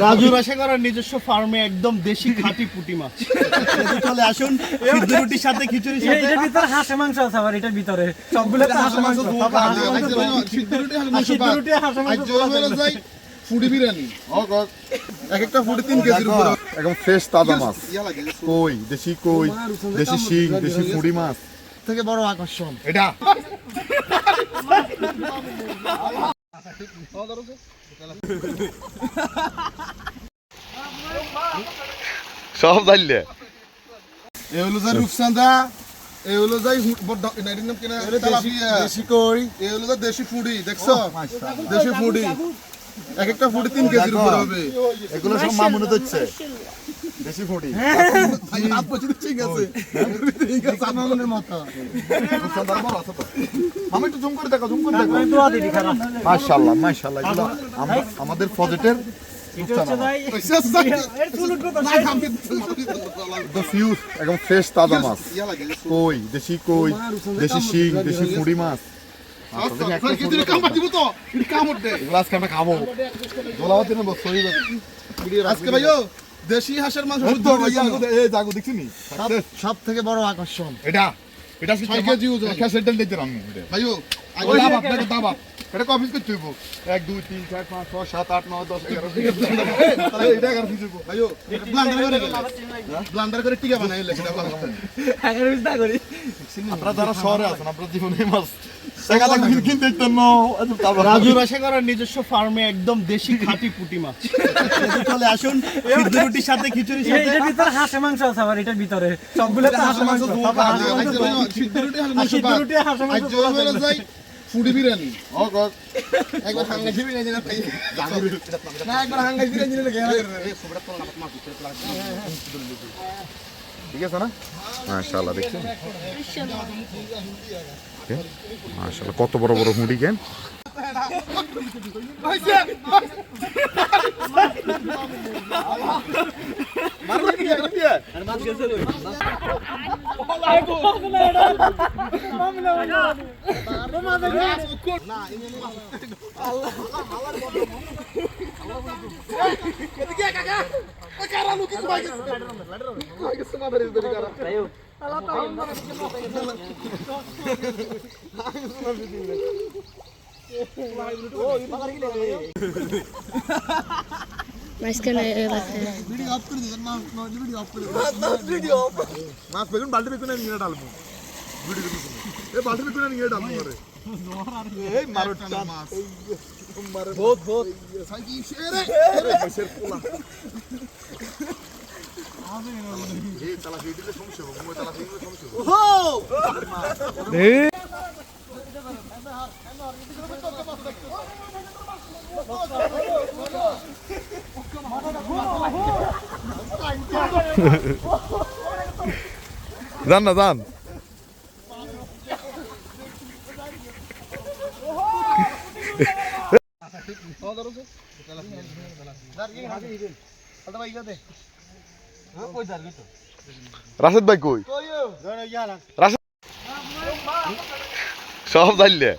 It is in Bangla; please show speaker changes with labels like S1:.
S1: রাজু রাশেকরের নিজস্ব ফার্মে একদম দেশি খাঁটি পুঁটি মাছ। চলে আসুন, সিদ্ধ রুটির সাথে খিচুড়ির সাথে।
S2: এটার ভিতরে হাঁসের মাংস আছে, আবার এটার ভিতরে সবগুলো তো হাঁসের মাংস।
S3: সিদ্ধ রুটি
S2: হাঁসের মাংস
S3: ফুডি বিরিয়ানি এক একটা ফুডি 3 কেজির উপরে
S4: একদম ফ্রেশ তাজা মাছ, কই দেশি শিং, দেশি ফুড়ি মাছ
S1: থেকে বড় আকর্ষণ
S3: এটা
S4: সব জানলে।
S3: এ হলো যে রূপসান্দা, এ হলো যে নাইটির নাম কিনা তেলাপিয়া,
S1: দেশি কই,
S3: এ হলো যে দেশি ফুডি। দেখছো দেশি ফুডি এক একটা ফুডি 3 কেজির উপরে হবে।
S4: এগুলো সব মামুনে হচ্ছে দেশি ফুড়ি।
S3: ঠিক আছে
S1: মামুনের মতো।
S4: আমি একটু জুম করে দেখো, মাশাআল্লাহ মাশাআল্লাহ, এগুলো আমাদের প্রজেক্টের একদম ফ্রেশ তাজা মাছ, কই দেশি শিং, দেশি ফুড়ি মাছ। খাবো
S3: আজকে ভাইও দেশি হাঁসের মাংস
S1: সব থেকে বড় আকর্ষণ
S4: এটা
S3: 6 কেজি ওজন। ভাইও
S4: এটা কফিস করতে হইব 1 2 3 4 5 6 7 8 9 10 11 এটা 11 পিস হইব।
S3: ভাইও ব্লান্ডার করে টিকা বানাইলে সেটা ভালো হবে।
S4: আপনারা যারা শহরে আছেন, আপনারা জীবনে মাছ কিনতে দেখতেন না।
S1: রাজু রাশেকরের নিজস্ব ফার্মে একদম দেশি খাঁটি পুঁটি মাছ। চলে আসুন, সিদ্ধ রুটির সাথে খিচুড়ির সাথে।
S2: এটার ভিতরে হাঁসের মাংস আছে, আবার এটার ভিতরে সবগুলো তো হাঁসের মাংস।
S3: সিদ্ধ রুটি হাঁসের মাংস ফুডি বিরিয়ানি একবার হাঙ্গাসি বিরিয়ানি না তাই না, একবার হাঙ্গাসি বিরিয়ানি না গেল।
S4: ঠিক আছে না? মাশাআল্লাহ, দেখছেন মাশাআল্লাহ কত বড় বড় হুঁড়ি কেন।
S5: মাঝখানে
S3: ভিডিও অফ করে দিন, ভিডিও অফ করে দিন। মাছ বেগুন বালতি বেগুন নিয়ে ডালবো ভিডিও দিন। এই বালতি বেগুন নিয়ে ডালবো আরে এই মারো টানা মাছ বহুত সাইকি শেরে শের পোলা এই তালা দিয়ে দিলে সমস্যা হবে, মই তালা দিয়ে দিলে সমস্যা হবে।
S4: যান না যান। রাশেদ ভাই কই? রাশেদ সব জানলে।